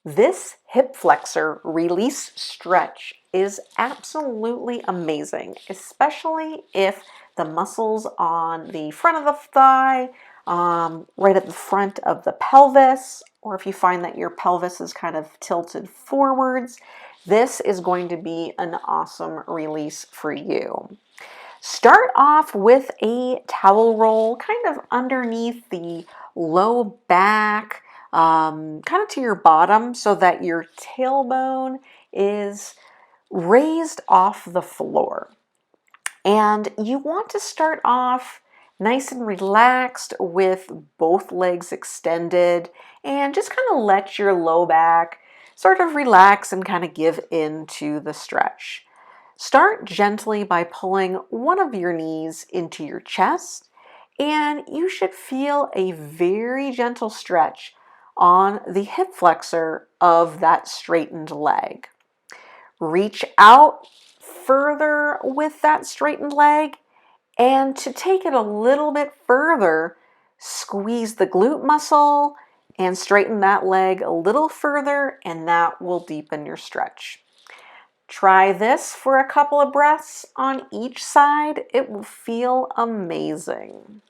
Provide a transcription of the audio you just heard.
This hip flexor release stretch is absolutely amazing, especially if the muscles on the front of the thigh, right at the front of the pelvis, or if you find that your pelvis is kind of tilted forwards, this is going to be an awesome release for you. Start off with a towel roll kind of underneath the low back, kind of to your bottom so that your tailbone is raised off the floor. And you want to start off nice and relaxed with both legs extended and just kind of let your low back sort of relax and kind of give in to the stretch. Start gently by pulling one of your knees into your chest, and you should feel a very gentle stretch on the hip flexor of that straightened leg. Reach out further with that straightened leg, and to take it a little bit further, squeeze the glute muscle and straighten that leg a little further, and that will deepen your stretch. Try this for a couple of breaths on each side. It will feel amazing.